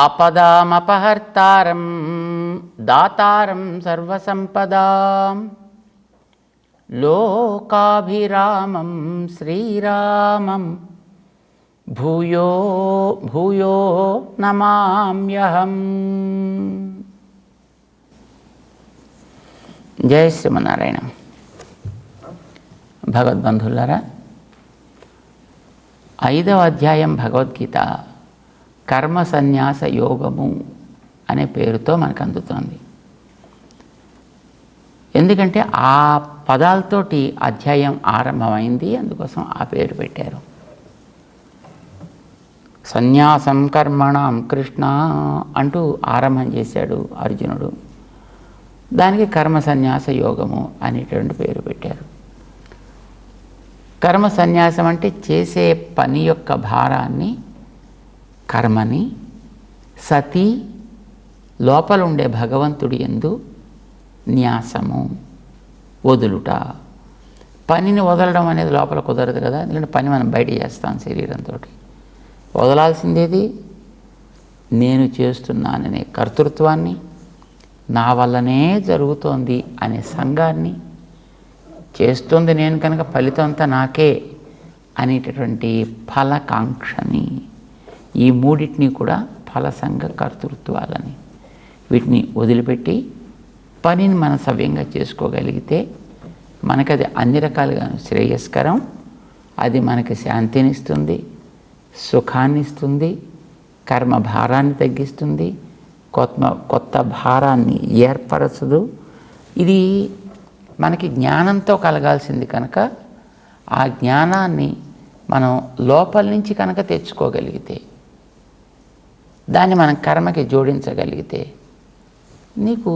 ఆపదామపహర్తారం దాతారం సర్వసంపదాం లోకాభిరామం శ్రీరామం భూయో భూయో నమామ్యహం. జయ శ్రీమన్నారాయణ. భగవద్బంధులారా, 5వ అధ్యాయం భగవద్గీత కర్మ సన్యాస యోగము అనే పేరుతో మనకు అందుతోంది. ఎందుకంటే ఆ పదాలతోటి అధ్యాయం ఆరంభమైంది, అందుకోసం ఆ పేరు పెట్టారు. సన్యాసం కర్మణం కృష్ణ అంటూ ఆరంభం చేశాడు అర్జునుడు. దానికి కర్మ సన్యాస యోగము అనేటువంటి పేరు పెట్టారు. కర్మ సన్యాసం అంటే చేసే పని యొక్క భారాన్ని, కర్మని సతి లోపల ఉండే భగవంతుడి యందు న్యాసము, వదులుట. పనిని వదలడం అనేది లోపల కుదరదు కదా, ఎందుకంటే పని మనం బయట చేస్తాం శరీరంతో. వదలాల్సిందేది నేను చేస్తున్నాననే కర్తృత్వాన్ని, నా వల్లనే జరుగుతోంది అనే సంఘాన్ని, చేస్తుంది నేను కనుక ఫలితం అంతా నాకే అనేటటువంటి ఫలకాంక్షని, ఈ మూడింటిని కూడా ఫలసంగ కర్తృత్వాలని, వీటిని వదిలిపెట్టి పనిని మనం సవ్యంగా చేసుకోగలిగితే మనకది అన్ని రకాలుగా శ్రేయస్కరం. అది మనకి శాంతినిస్తుంది, సుఖాన్ని ఇస్తుంది, కర్మ భారాన్ని తగ్గిస్తుంది, కొత్త భారాన్ని ఏర్పరచదు. ఇది మనకి జ్ఞానంతో కలగాల్సింది కనుక ఆ జ్ఞానాన్ని మనం లోపల నుంచి కనుక తెచ్చుకోగలిగితే, దాన్ని మనం కర్మకి జోడించగలిగితే, నీకు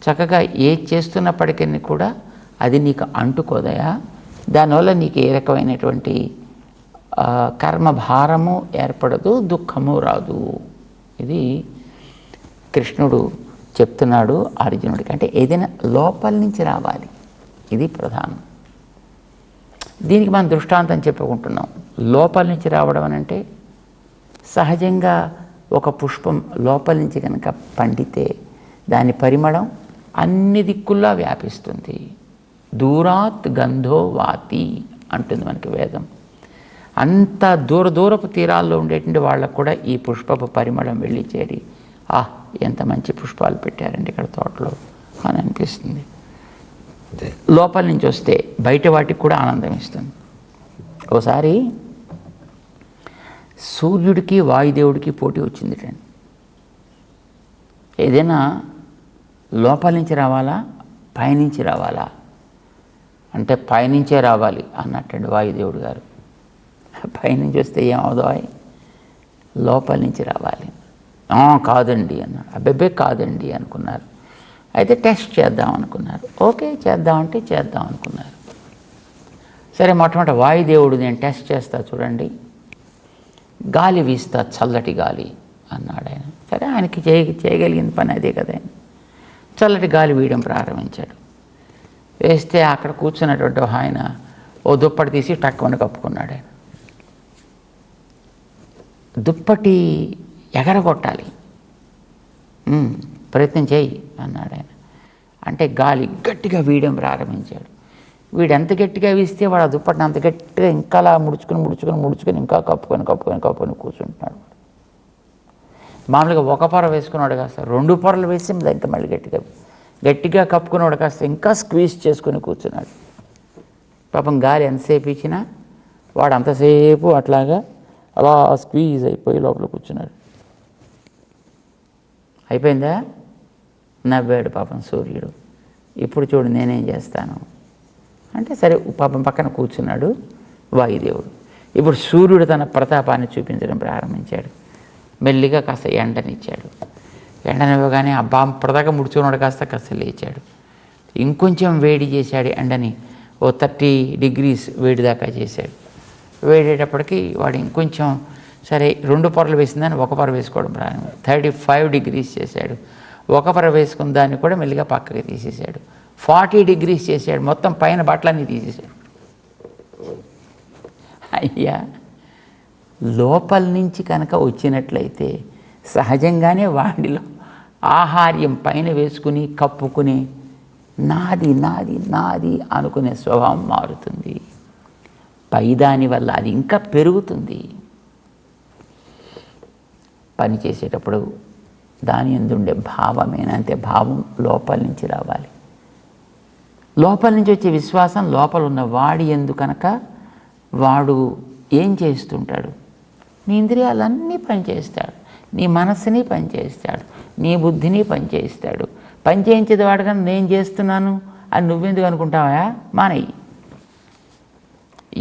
చక్కగా ఏది చేస్తున్నప్పటికీ కూడా అది నీకు అంటుకోదయా. దానివల్ల నీకు ఏ రకమైనటువంటి కర్మ భారము ఏర్పడదు, దుఃఖము రాదు. ఇది కృష్ణుడు చెప్తున్నాడు అర్జునుడికి. అంటే ఏదైనా లోపల నుంచి రావాలి, ఇది ప్రధానం. దీనికి మనం దృష్టాంతం చెప్పుకుంటున్నాం. లోపల నుంచి రావడం అని అంటే సహజంగా ఒక పుష్పం లోపల నుంచి కనుక పండితే దాని పరిమళం అన్ని దిక్కుల్లా వ్యాపిస్తుంది. దూరాత్ గంధో వాతి అంటుంది మనకి వేదం. అంత దూరపు తీరాల్లో ఉండేటువంటి వాళ్ళకు కూడా ఈ పుష్పపు పరిమళం వెళ్ళి చేరి, ఎంత మంచి పుష్పాలు పెట్టారండి ఇక్కడ తోటలో అని అనిపిస్తుంది. లోపల నుంచి వస్తే బయట వాటికి కూడా ఆనందం ఇస్తుంది. ఒకసారి సూర్యుడికి వాయుదేవుడికి పోటీ వచ్చింది. ఏదైనా లోపల నుంచి రావాలా పైనుంచి రావాలా అంటే పైనుంచే రావాలి అన్నట్టండి వాయుదేవుడు గారు. పైనుంచి వస్తే ఏమవుదో, లోపల నుంచి రావాలి. కాదండి అన్నాడు. అబ్బెబ్బే కాదండి అనుకున్నారు. అయితే టెస్ట్ చేద్దాం అనుకున్నారు. ఓకే చేద్దామంటే చేద్దాం అనుకున్నారు. సరే, మొట్టమొదటి వాయుదేవుడు నేను టెస్ట్ చేస్తా చూడండి, గాలి వీస్తా, చల్లటి గాలి అన్నాడు ఆయన. సరే, ఆయనకి చేయగలిగిన పని అదే కదా. ఆయన చల్లటి గాలి వీయడం ప్రారంభించాడు. వేస్తే అక్కడ కూర్చున్నటువంటి ఆయన ఓ దుప్పటి తీసి టక్కుమని కప్పుకున్నాడు. ఆయన దుప్పటి ఎగరగొట్టాలి, ప్రయత్నం చేయి అన్నాడు ఆయన. అంటే గాలి గట్టిగా వీయడం ప్రారంభించాడు. వీడు ఎంత గట్టిగా వీస్తే వాడు ఆ దుప్పటిని అంత గట్టిగా ఇంకా అలా ముడుచుకొని ఇంకా కప్పుకొని కూర్చుంటున్నాడు. మామూలుగా ఒక పొర వేసుకున్నాడు కాస్త 2 పొరలు వేసి ఇంకా మళ్ళీ గట్టిగా కప్పుకున్నాడు కాస్త ఇంకా స్క్వీజ్ చేసుకొని కూర్చున్నాడు. పాపం గాలి ఎంతసేపు ఇచ్చినా వాడు అంతసేపు అట్లాగా అలా స్క్వీజ్ అయిపోయి లోపల కూర్చున్నాడు. అయిపోయిందా? నవ్వాడు పాపం సూర్యుడు. ఇప్పుడు చూడు నేనేం చేస్తాను అంటే, సరే పాపం పక్కన కూర్చున్నాడు వాయుదేవుడు. ఇప్పుడు సూర్యుడు తన ప్రతాపాన్ని చూపించడం ప్రారంభించాడు. మెల్లిగా కాస్త ఎండనిచ్చాడు. ఎండనివ్వగానే అబ్బా ప్రదాకా ముడుచుకున్నాడు, కాస్త లేచాడు. ఇంకొంచెం వేడి చేశాడు ఎండని. ఓ 30 degrees వేడి దాకా చేశాడు. వేడేటప్పటికి వాడు ఇంకొంచెం సరే 2 పొరలు వేసిందని 1 పొర వేసుకోవడం ప్రారంభం. 35 degrees చేశాడు. 1 పొర వేసుకున్న దాన్ని కూడా మెల్లిగా పక్కకి తీసేశాడు. 40 degrees చేశాడు. మొత్తం పైన బట్టలన్నీ తీసేశాడు. అయ్యా, లోపల నుంచి కనుక వచ్చినట్లయితే సహజంగానే వాడిలో ఆహార్యం పైన వేసుకుని కప్పుకుని నాది నాది నాది అనుకునే స్వభావం మారుతుంది. పైదాని వల్ల అది ఇంకా పెరుగుతుంది. పని చేసేటప్పుడు దాని యందు ఉండే భావమేనంతే, భావం లోపల నుంచి రావాలి. లోపల నుంచి వచ్చే విశ్వాసం లోపల ఉన్న వాడి యందు కనుక వాడు ఏం చేస్తుంటాడు? నీ ఇంద్రియాలన్నీ పనిచేస్తాడు, నీ మనస్సుని పనిచేస్తాడు, నీ బుద్ధిని పనిచేస్తాడు. పని చేయించేది వాడు కానీ నేను చేస్తున్నాను అని నువ్వెందుకు అనుకుంటావా? మానయ్యి.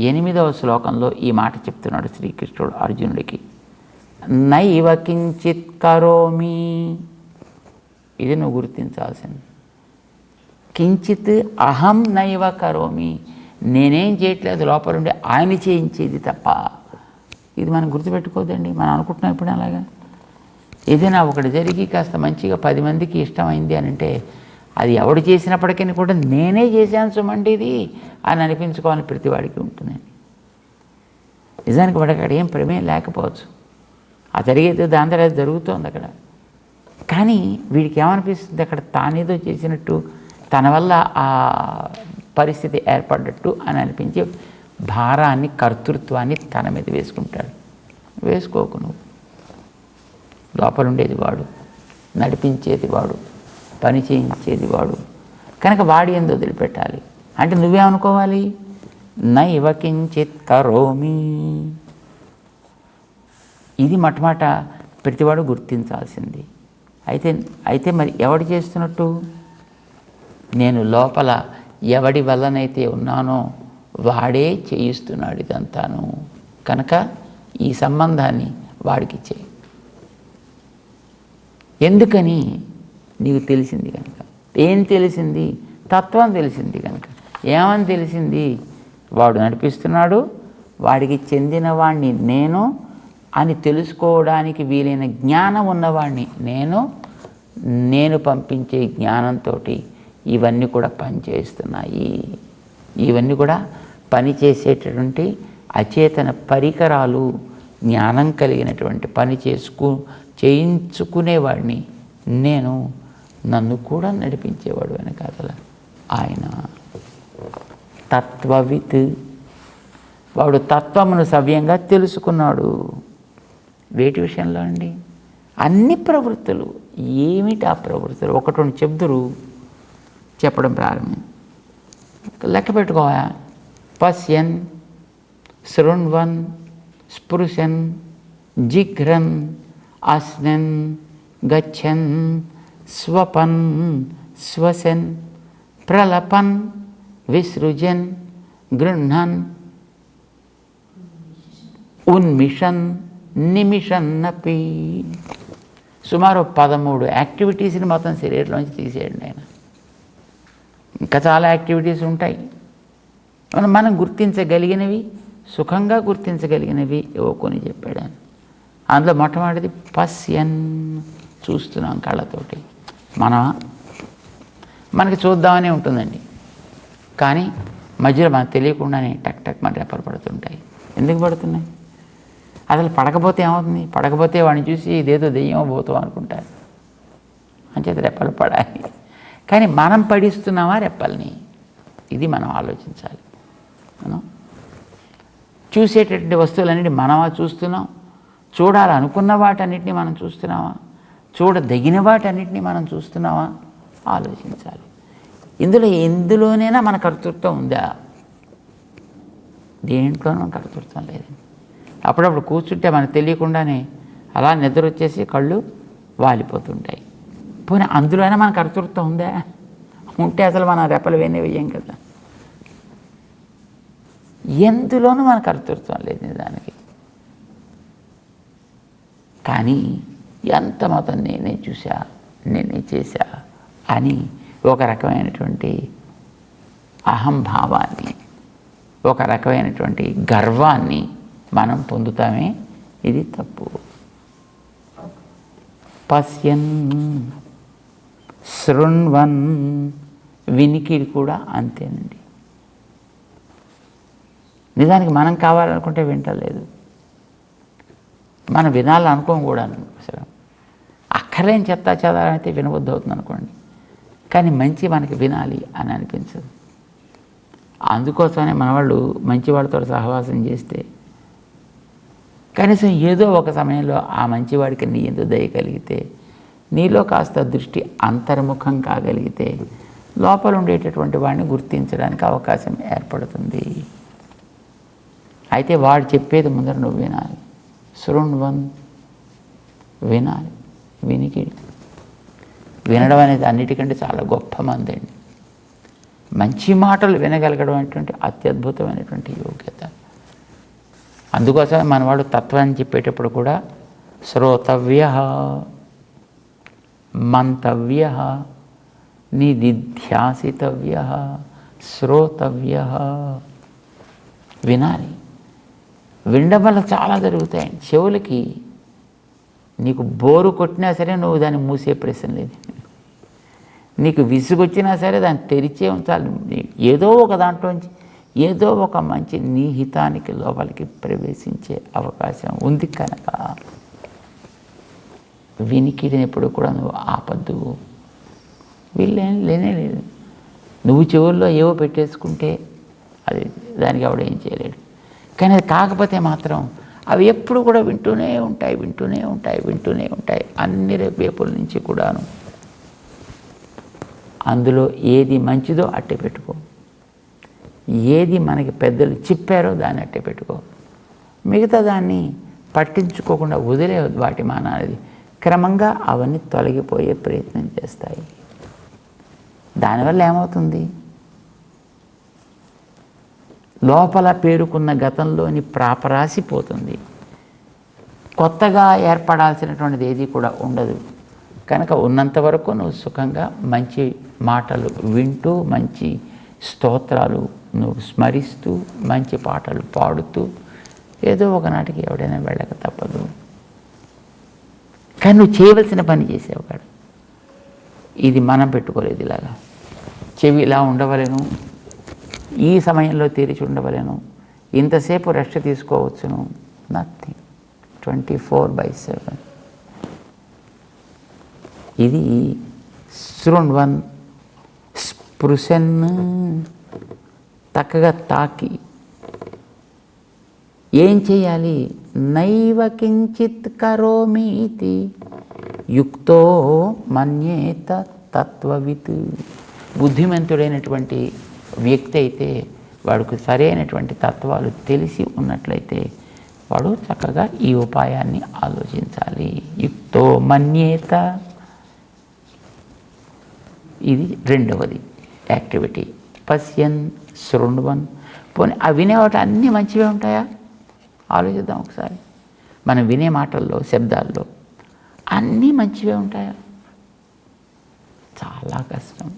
8వ శ్లోకంలో ఈ మాట చెప్తున్నాడు శ్రీకృష్ణుడు అర్జునుడికి. నైవ కించిత్ కరోమి. ఇది నువ్వు గుర్తించాల్సింది. కించిత్ అహం నైవ కరోమి. నేనేం చేయట్లేదు, లోపలుండి ఆయన చేయించేది తప్ప. ఇది మనం గుర్తుపెట్టుకోదండి. మనం అనుకుంటున్నాం ఇప్పుడు అలాగా. ఏదైనా ఒకటి జరిగి కాస్త మంచిగా 10 మందికి ఇష్టమైంది అని అంటే అది ఎవడు చేసినప్పటికీ కూడా నేనే చేశాను సుమండి ఇది అని అనిపించుకోవాలని ప్రతివాడికి ఉంటుందండి. నిజానికి వాడికి అక్కడ ఏం ప్రమేయం లేకపోవచ్చు, ఆ జరిగేది దాని తర్వాత జరుగుతోంది అక్కడ. కానీ వీడికి ఏమనిపిస్తుంది, అక్కడ తానేదో చేసినట్టు, తన వల్ల ఆ పరిస్థితి ఏర్పడ్డట్టు అని అనిపించే భారాన్ని, కర్తృత్వాన్ని తన మీద వేసుకుంటాడు. వేసుకోకు. నువ్వు లోపలుండేది వాడు, నడిపించేది వాడు, పని చేయించేది వాడు కనుక వాడి యందు వదిలిపెట్టాలి. అంటే నువ్వేమనుకోవాలి? నైవ కించిత్ కరోమి. ఇది మొట్టమొదట ప్రతివాడు గుర్తించాల్సింది. అయితే మరి ఎవడు చేస్తున్నట్టు? నేను లోపల ఎవడి వల్లనైతే ఉన్నానో వాడే చేయిస్తున్నాడు ఇదంతాను. కనుక ఈ సంబంధాన్ని వాడికి ఇచ్చేయి. ఎందుకని? నీకు తెలిసింది కనుక. ఏం తెలిసింది? తత్వం తెలిసింది కనుక. ఏమని తెలిసింది? వాడు నడిపిస్తున్నాడు, వాడికి చెందిన వాడిని నేను అని తెలుసుకోవడానికి వీలైన జ్ఞానం ఉన్నవాడిని నేను పంపించే జ్ఞానంతో ఇవన్నీ కూడా పనిచేస్తున్నాయి. ఇవన్నీ కూడా పనిచేసేటటువంటి అచేతన పరికరాలు. జ్ఞానం కలిగినటువంటి పని చేయించుకునేవాడిని నేను, నన్ను కూడా నడిపించేవాడు వెనకాతల ఆయన. తత్వవిత్. వాడు తత్వమును సవ్యంగా తెలుసుకున్నాడు. వేటి విషయంలో అండి? అన్ని ప్రవృత్తులు. ఏమిటి ఆ ప్రవృత్తులు? ఒకటి రెండు చెప్దురు చెప్పడం ప్రారంభం. లెక్క పెట్టుకోవా. పశ్యన్, శృణ్వన్, స్పృశన్, జిఘ్రన్, అస్నన్, గచ్చన్, స్వపన్, శ్వసన్, ప్రలపన్, విసృజన్, గృహ్ణన్, ఉన్మిషన్, నిమిషన్నపి. సుమారు 13 యాక్టివిటీస్ని మొత్తం శరీరంలోంచి తీసేయండి ఆయన. ఇంకా చాలా యాక్టివిటీస్ ఉంటాయి. మనం గుర్తించగలిగినవి, సుఖంగా గుర్తించగలిగినవి ఏవో కొన్ని చెప్పాడు ఆయన. అందులో మొట్టమొదటిది పశ్యన్. చూస్తున్నాం కళ్ళతోటి. మనకి చూద్దామనే ఉంటుందండి, కానీ మధ్యలో మనకు తెలియకుండానే టక్ టక్ మన రెప్పలు పడుతుంటాయి. ఎందుకు పడుతున్నాయి? అసలు పడకపోతే ఏమవుతుంది? పడకపోతే వాడిని చూసి ఇదేదో దెయ్యం పోతాం అనుకుంటారు. అంచేత రెప్పలు పడాలి. కానీ మనం పడిస్తున్నామా రెప్పల్ని? ఇది మనం ఆలోచించాలి. మనం చూసేటటువంటి వస్తువులన్నింటినీ మనమా చూస్తున్నాం? చూడాలనుకున్న వాటన్నిటిని మనం చూస్తున్నామా? చూడదగిన వాటన్నిటిని మనం చూస్తున్నామా? ఆలోచించాలి. ఎందులోనైనా మన కర్తృత్వం ఉందా? దేంట్లోనూ మన కర్తృత్వం లేదండి. అప్పుడప్పుడు కూర్చుంటే మనకు తెలియకుండానే అలా నిద్ర వచ్చేసి కళ్ళు వాలిపోతుంటాయి. పోనీ అందులోనే మన కర్తృత్వం ఉందా? ఉంటే అసలు మన రెప్పలు వేయం కదా. ఎందులోనూ మన కర్తృత్వం లేదు నిజానికి. కానీ ఎంత మొత్తం నేనే చూసా, నేనే చేశా అని ఒక రకమైనటువంటి అహంభావాన్ని, ఒక రకమైనటువంటి గర్వాన్ని మనం పొందుతామే. ఇది తప్పు. పశ్యన్, శృణ్వన్, వినికిడి కూడా అంతేనండి. నిజానికి మనం కావాలనుకుంటే వింటలేదు, మనం వినాలనుకోం కూడా అసలు. అక్కర్లేని చెత్త చెదారం అయితే వినబుద్ధి అవుతుంది అనుకోండి, కానీ మంచి మనకి వినాలి అని అనిపించదు. అందుకోసమనే మన వాళ్ళు మంచి వాళ్ళతో సహవాసం చేస్తే కనీసం ఏదో ఒక సమయంలో ఆ మంచివాడికి నీ ఎందు దయ కలిగితే, నీలో కాస్త దృష్టి అంతర్ముఖం కాగలిగితే లోపల ఉండేటటువంటి వాడిని గుర్తించడానికి అవకాశం ఏర్పడుతుంది. అయితే వాడు చెప్పేది ముందర నువ్వు వినాలి. శృణ్వన్, వినాలి. వినికిడి వినడం అనేది అన్నిటికంటే చాలా గొప్ప మందండి. మంచి మాటలు వినగలగడం అనేటువంటి అత్యద్భుతమైనటువంటి యోగ్యత. అందుకోసమే మనవాడు తత్వాన్ని చెప్పేటప్పుడు కూడా శ్రోతవ్య, మంతవ్య, నిదిధ్యాసితవ్య, శ్రోతవ్య. వినాలి. వినడం వల్ల చాలా జరుగుతాయండి. చెవులకి నీకు బోరు కొట్టినా సరే నువ్వు దాన్ని మూసే ప్రశ్న లేదు. నీకు విసుగొచ్చినా సరే దాన్ని తెరిచే ఉంచాలి. ఏదో ఒక దాంట్లోంచి ఏదో ఒక మంచి నీ హితానికి లోపలికి ప్రవేశించే అవకాశం ఉంది కనుక వినికిడిని ఎప్పుడు కూడా నువ్వు ఆపద్దు. లేనే లేదు. నువ్వు చెవుల్లో ఏవో పెట్టేసుకుంటే అది దానికి ఆవిడ ఏం చేయలేడు. కానీ అది కాకపోతే మాత్రం అవి ఎప్పుడు కూడా వింటూనే ఉంటాయి అన్ని వైపుల నుంచి కూడాను. అందులో ఏది మంచిదో అట్టే పెట్టుకో, ఏది మనకి పెద్దలు చెప్పారో దాన్ని అట్టే పెట్టుకో. మిగతా దాన్ని పట్టించుకోకుండా వదిలే వాటి మానాది క్రమంగా అవన్నీ తొలగిపోయే ప్రయత్నం చేస్తాయి. దానివల్ల ఏమవుతుంది? లోపల పేరుకున్న గతంలోని ప్రాపరాసిపోతుంది. కొత్తగా ఏర్పడాల్సినటువంటిది ఏది కూడా ఉండదు. కనుక ఉన్నంత వరకు నువ్వు సుఖంగా మంచి మాటలు వింటూ, మంచి స్తోత్రాలు నువ్వు స్మరిస్తూ, మంచి పాటలు పాడుతూ ఏదో ఒకనాటికి ఎవడైనా వెళ్ళక తప్పదు. కానీ నువ్వు చేయవలసిన పని చేసావు కాదు. ఇది మనం పెట్టుకోలేదు. ఇలాగా చెవి ఇలా ఉండవలేను, ఈ సమయంలో తెరిచి ఉండవలేను, ఇంతసేపు రెస్ట్ తీసుకోవచ్చును. నథింగ్. 24/7. ఇది శృణ్వన్, స్పృశన్, చక్కగా తాకి. ఏం చేయాలి? నైవ కించిత్ కరోమీతి యుక్తో మన్యేత తత్వవిత్. బుద్ధిమంతుడైనటువంటి వ్యక్తి అయితే వాడికి సరైనటువంటి తత్వాలు తెలిసి ఉన్నట్లయితే వాడు చక్కగా ఈ ఉపాయాన్ని ఆలోచించాలి. యుక్తో మన్యేత. ఇది రెండవది యాక్టివిటీ. పశ్యన్, శృణ్వన్. పోనీ ఆ వినేవాటి అన్నీ మంచివే ఉంటాయా? ఆలోచిద్దాం ఒకసారి. మనం వినే మాటల్లో, శబ్దాల్లో అన్నీ మంచివే ఉంటాయా? చాలా కష్టం.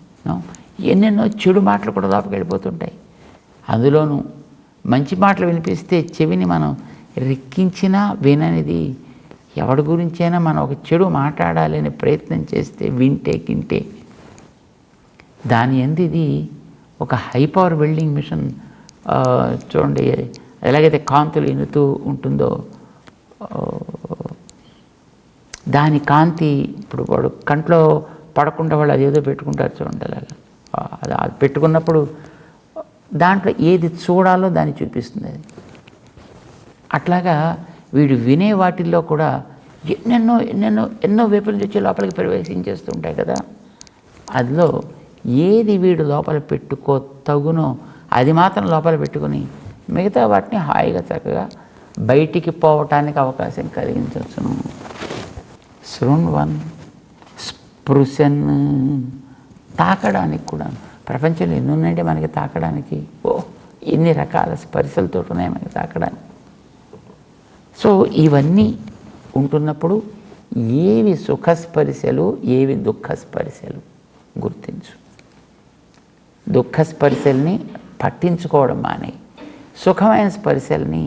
ఎన్నెన్నో చెడు మాటలు కూడా లోపలికి వెళ్ళిపోతుంటాయి. అందులోనూ మంచి మాటలు వినిపిస్తే చెవిని మనం రెక్కించినా విననిది ఎవడి గురించైనా మనం ఒక చెడు మాట్లాడాలని ప్రయత్నం చేస్తే వింటే దాని యందు ఇది ఒక హై పవర్ వెల్డింగ్ మిషన్. చూడండి ఎలాగైతే కాంతులు ఇనుతూ ఉంటుందో దాని కాంతి ఇప్పుడు వాడు కంట్లో పడకుండా వాళ్ళు అదేదో పెట్టుకుంటారు చూడండి. అలాగా అది పెట్టుకున్నప్పుడు దాంట్లో ఏది చూడాలో దాన్ని చూపిస్తుంది అది. అట్లాగా వీడు వినే వాటిల్లో కూడా ఎన్నో వైపుల నుంచి వచ్చి లోపలికి ప్రవేశించేస్తూ ఉంటాయి కదా. అందులో ఏది వీడు లోపల పెట్టుకో తగునో అది మాత్రం లోపల పెట్టుకుని మిగతా వాటిని హాయిగా చక్కగా బయటికి పోవటానికి అవకాశం కలిగించవచ్చును. శృణ్వన్, స్పృశన్. తాకడానికి కూడా ప్రపంచంలో ఎన్ని ఉన్నాయంటే మనకి తాకడానికి. ఎన్ని రకాల స్పర్శలతో ఉన్నాయి మనకి తాకడానికి. సో ఇవన్నీ ఉంటున్నప్పుడు ఏవి సుఖస్పర్శలు, ఏవి దుఃఖస్పర్శలు గుర్తించు. దుఃఖస్పర్శల్ని పట్టించుకోవడం మానే, సుఖమైన స్పర్శల్ని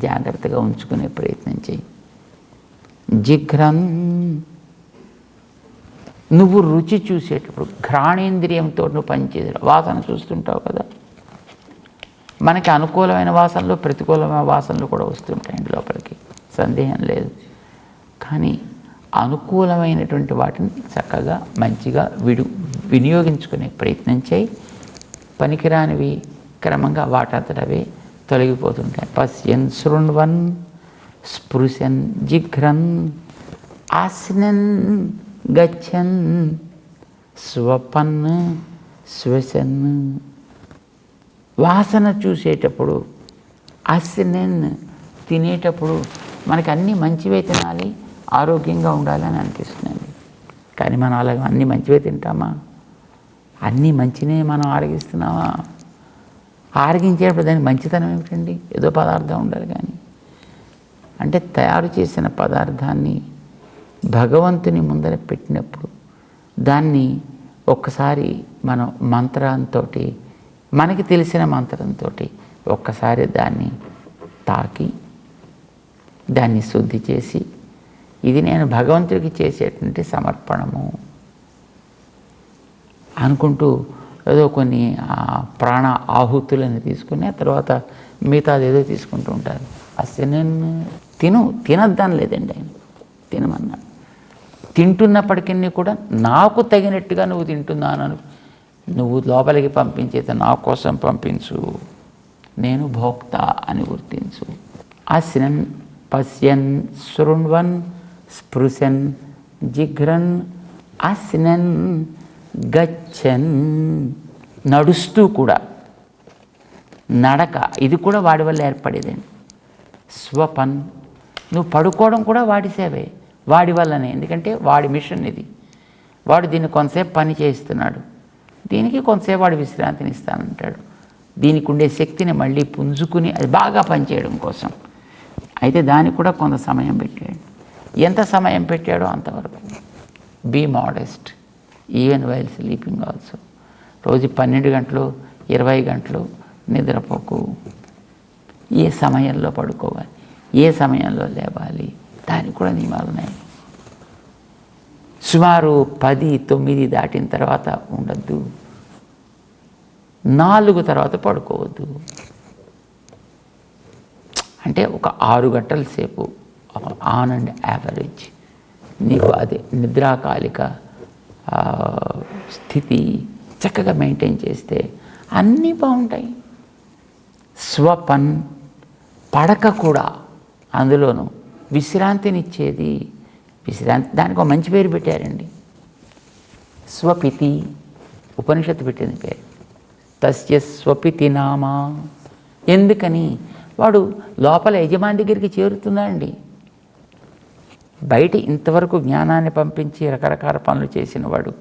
జాగ్రత్తగా ఉంచుకునే ప్రయత్నం చేయి. జిఘ్రన్. నువ్వు రుచి చూసేటప్పుడు ఘ్రాణేంద్రియంతో నువ్వు పనిచేసే వాసన చూస్తుంటావు కదా. మనకి అనుకూలమైన వాసనలు, ప్రతికూలమైన వాసనలు కూడా వస్తుంటాయండి లోపలికి, సందేహం లేదు. కానీ అనుకూలమైనటువంటి వాటిని చక్కగా మంచిగా వినియోగించుకునే ప్రయత్నం చేయి. పనికిరానివి క్రమంగా వాటంతటవే తొలగిపోతుంటాయి. పశ్యన్ శృణ్వన్ స్పృశన్ జిఘ్రన్ ఆస్నన్ గచ్చన్ స్వపన్ శ్వసన్. వాసన చూసేటప్పుడు, ఆస్నన్ తినేటప్పుడు మనకి అన్నీ మంచివే తినాలి, ఆరోగ్యంగా ఉండాలని అనిపిస్తుంది. కానీ మనం అలాగే అన్నీ మంచివే తింటామా? అన్నీ మంచినే మనం ఆరగిస్తున్నామా? ఆరగించేటప్పుడు దానికి మంచితనం ఏమిటండి? ఏదో పదార్థం ఉండాలి. కానీ అంటే తయారు చేసిన పదార్థాన్ని భగవంతుని ముందర పెట్టినప్పుడు దాన్ని ఒక్కసారి మనం మంత్రంతో, మనకి తెలిసిన మంత్రంతో ఒక్కసారి దాన్ని తాకి దాన్ని శుద్ధి చేసి, ఇది నేను భగవంతుడికి చేసేటువంటి సమర్పణము అనుకుంటూ ఏదో కొన్ని ప్రాణ ఆహుతులను తీసుకుని ఆ తర్వాత మిగతాది ఏదో తీసుకుంటూ ఉంటారు. అసలు నేను తినద్దాను లేదండి, ఆయన తినమన్నాడు. తింటున్నప్పటికీ కూడా నాకు తగినట్టుగా నువ్వు తింటున్నాను, నువ్వు లోపలికి పంపించేది నా కోసం పంపించు, నేను భోక్త అని గుర్తించు. ఆస్నన్ పశ్యన్ శృణ్వన్ స్పృశన్ జిఘ్రన్ ఆస్నన్ గచ్చన్. నడుస్తూ కూడా, నడక ఇది కూడా వాడి వల్ల ఏర్పడేదండి. స్వపన్, నువ్వు పడుకోవడం కూడా వాడి సేవే, వాడి వల్లనే. ఎందుకంటే వాడి మిషన్ ఇది. వాడు దీన్ని కొంతసేపు పని చేయిస్తున్నాడు, దీనికి కొంతసేపు వాడు విశ్రాంతిని ఇస్తానంటాడు. దీనికి ఉండే శక్తిని మళ్ళీ పుంజుకుని అది బాగా పనిచేయడం కోసం. అయితే దానికి కూడా కొంత సమయం పెట్టాడు. ఎంత సమయం పెట్టాడో అంతవరకు. Be modest even while sleeping also. రోజు 12 గంటలు 20 గంటలు నిద్రపోకు. ఏ సమయంలో పడుకోవాలి, ఏ సమయంలో లేవాలి, దానికి కూడా నియమాలు ఉన్నాయి. సుమారు 10-9 దాటిన తర్వాత ఉండద్దు, 4 తర్వాత పడుకోవద్దు. అంటే ఒక 6 గంటల సేపు ఆన్ అండ్ యావరేజ్ నీకు అది నిద్రాకాలిక స్థితి చక్కగా మెయింటైన్ చేస్తే అన్నీ బాగుంటాయి. స్వపన్, పడక కూడా అందులోనూ విశ్రాంతినిచ్చేది. విశ్రాంతి, దానికి ఒక మంచి పేరు పెట్టారండి, స్వపితి. ఉపనిషత్తు పెట్టింది పేరు. తస్య స్వపితి నామా. ఎందుకని? వాడు లోపల యజమాని దగ్గరికి చేరుతున్నాడండి. బయట ఇంతవరకు జ్ఞానాన్ని పంపించి రకరకాల పనులు చేసిన వాడు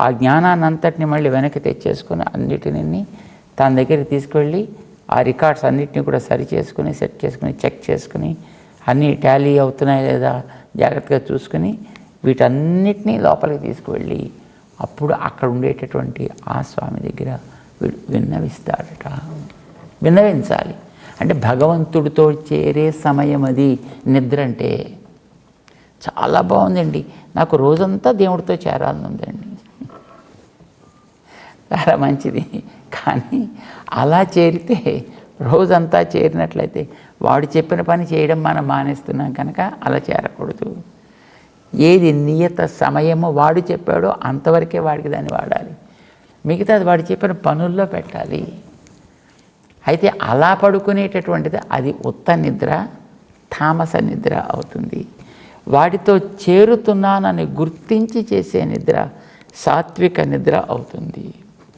ఆ జ్ఞానాన్ని అంతటిని మళ్ళీ వెనక్కి తెచ్చేసుకుని అన్నిటిని తన దగ్గరికి తీసుకువెళ్ళి ఆ రికార్డ్స్ అన్నిటిని కూడా సరి చేసుకుని, సెట్ చేసుకుని, చెక్ చేసుకుని, అన్నీ టాలీ అవుతున్నాయి లేదా జాగ్రత్తగా చూసుకుని వీటన్నిటినీ లోపలికి తీసుకువెళ్ళి అప్పుడు అక్కడ ఉండేటటువంటి ఆ స్వామి దగ్గర విన్నవిస్తాడట. విన్నవించాలి అంటే భగవంతుడితో చేరే సమయం అది. నిద్ర అంటే చాలా బాగుందండి, నాకు రోజంతా దేవుడితో చేరాలని ఉందండి, చాలా మంచిది. కానీ అలా చేరితే, రోజంతా చేరినట్లయితే వాడు చెప్పిన పని చేయడం మనం మానేస్తున్నాం కనుక అలా చేరకూడదు. ఏది నియత సమయమో వాడు చెప్పాడో అంతవరకే వాడికి దాన్ని వాడాలి, మిగతాది వాడు చెప్పిన పనుల్లో పెట్టాలి. అయితే అలా పడుకునేటటువంటిది అది ఉత్త నిద్ర, తామస నిద్ర అవుతుంది. వాటితో చేరుతున్నానని గుర్తించి చేసే నిద్ర సాత్విక నిద్ర అవుతుంది.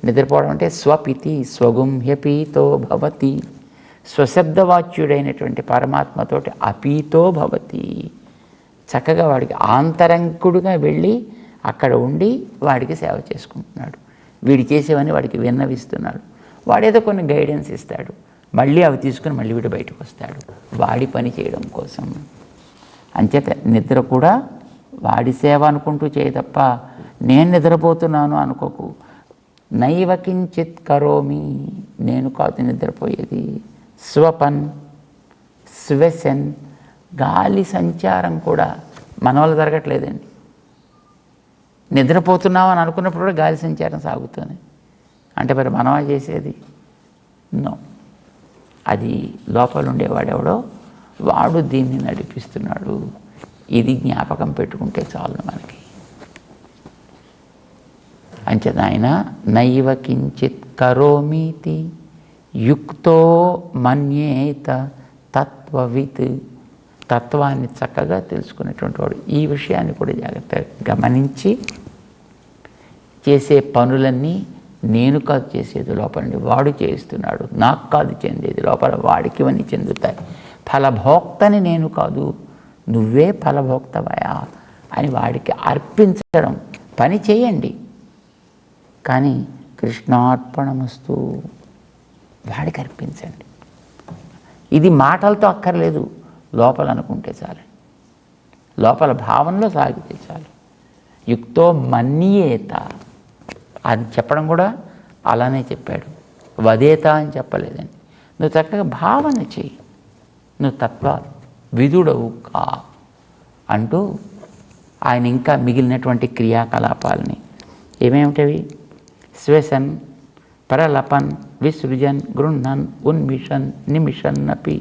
నిద్రపోవడం అంటే స్వపితి, స్వగుంహ్యపీతో భవతి. స్వశబ్దవాచ్యుడైనటువంటి పరమాత్మతోటి అపీతో భవతి. చక్కగా వాడికి ఆంతరంకుడుగా వెళ్ళి అక్కడ ఉండి వాడికి సేవ చేసుకుంటున్నాడు. వీడి చేసేవని వాడికి విన్నవిస్తున్నాడు. వాడేదో కొన్ని గైడెన్స్ ఇస్తాడు, మళ్ళీ అవి తీసుకుని మళ్ళీ వీడు బయటకు వస్తాడు వాడి పని చేయడం కోసం. అంచేత నిద్ర కూడా వాడి సేవ అనుకుంటూ చేయి తప్ప నేను నిద్రపోతున్నాను అనుకోకు. నైవ కించిత్ కరోమి, నేను కాదు నిద్రపోయేది. స్వపన్, శ్వసన్, గాలి సంచారం కూడా మన వల్ల జరగట్లేదండి. నిద్రపోతున్నావు అని అనుకున్నప్పుడు కూడా గాలి సంచారం సాగుతుంది. అంటే మరి మనమా చేసేది? నో, అది లోపల ఉండేవాడెవడో వాడు దీన్ని నడిపిస్తున్నాడు. ఇది జ్ఞాపకం పెట్టుకుంటే చాలు మనకి. అంచేత ఆయన నైవ కించిత్ కరోమీతి యుక్తో మన్యేత తత్వవిత్, తత్వాన్ని చక్కగా తెలుసుకునేటువంటి వాడు ఈ విషయాన్ని కూడా జాగ్రత్తగా గమనించి చేసే పనులన్నీ నేను కాదు చేసేది, లోపల నుండి వాడు చేస్తున్నాడు, నాకు కాదు చెందేది, లోపల వాడికి ఇవన్నీ చెందుతాయి. ఫలభోక్తని నేను కాదు, నువ్వే ఫలభోక్తవయా అని వాడికి అర్పించడం. పని చేయండి కానీ కృష్ణార్పణమస్తు వాడికి అర్పించండి. ఇది మాటలతో అక్కర్లేదు, లోపల అనుకుంటే చాలు, లోపల భావనలో సాగితే చాలు. యుక్తో మన్యేత అది చెప్పడం కూడా అలానే చెప్పాడు, వదేత అని చెప్పలేదండి. నువ్వు చక్కగా భావన చెయ్యి, నువ్వు తత్వ విదుడవు కా అంటూ ఆయన ఇంకా మిగిలినటువంటి క్రియాకలాపాలని ఏమేమిటవి? శ్వసన్, ప్రలపన్, విసృజన్, గృహ్ణన్, ఉన్మిషన్, నిమిషన్నపి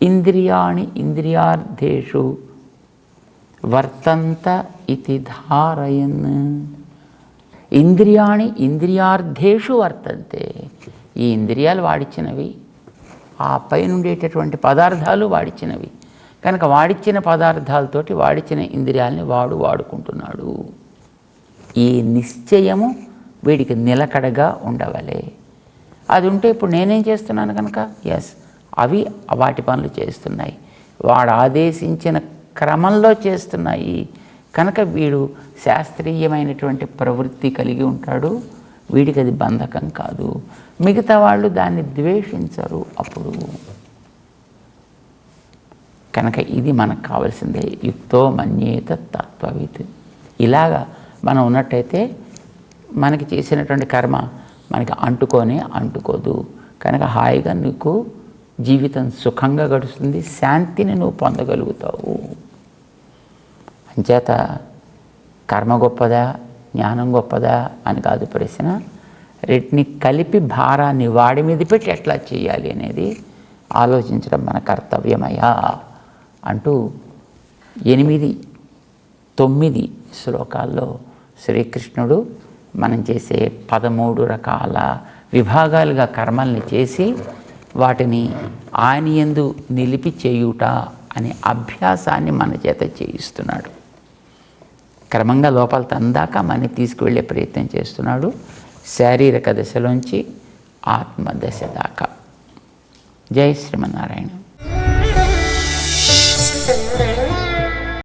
ఇంద్రియాణి ఇంద్రియార్థేషు వర్తంత ఇతి ధారయన్. ఇంద్రియాణి ఇంద్రియార్థేషు వర్తంతే, ఈ ఇంద్రియాలు వాడిచ్చినవి, ఆ పైన ఉండేటటువంటి పదార్థాలు వాడిచ్చినవి కనుక వాడిచ్చిన పదార్థాలతోటి వాడిచ్చిన ఇంద్రియాలని వాడుకుంటున్నాడు. ఈ నిశ్చయము వీడికి నిలకడగా ఉండవలే. అది ఉంటే ఇప్పుడు నేనేం చేస్తున్నాను కనుక అవి వాటి పనులు చేస్తున్నాయి, వాడు ఆదేశించిన క్రమంలో చేస్తున్నాయి కనుక వీడు శాస్త్రీయమైనటువంటి ప్రవృత్తి కలిగి ఉంటాడు, వీడికి అది బంధకం కాదు. మిగతా వాళ్ళు దాన్ని ద్వేషించరు అప్పుడు. కనుక ఇది మనకు కావాల్సిందే, యుక్తో మన్యేత తత్వవిత్. ఇలాగా మనం ఉన్నట్టయితే మనకి చేసినటువంటి కర్మ మనకి అంటుకోదు కనుక హాయిగా నీకు జీవితం సుఖంగా గడుస్తుంది, శాంతిని నువ్వు పొందగలుగుతావు. అంచేత కర్మ గొప్పదా జ్ఞానం గొప్పదా అని కాదు ప్రశ్న, రెంటిని కలిపి భారాన్ని వాడి మీద పెట్టి ఎట్లా చేయాలి అనేది ఆలోచించడం మన కర్తవ్యమయ్యా అంటూ 8, 9 శ్లోకాల్లో శ్రీకృష్ణుడు మనం చేసే 13 రకాల విభాగాలుగా కర్మల్ని చేసి వాటిని ఆయన యందు నిలిపి చేయుట అనే అభ్యాసాన్ని మన చేత చేయిస్తున్నాడు. క్రమంగా లోపల తందాక మనని తీసుకువెళ్ళే ప్రయత్నం చేస్తున్నాడు, శారీరక దశలోంచి ఆత్మదశ దాకా. జై శ్రీమన్నారాయణ.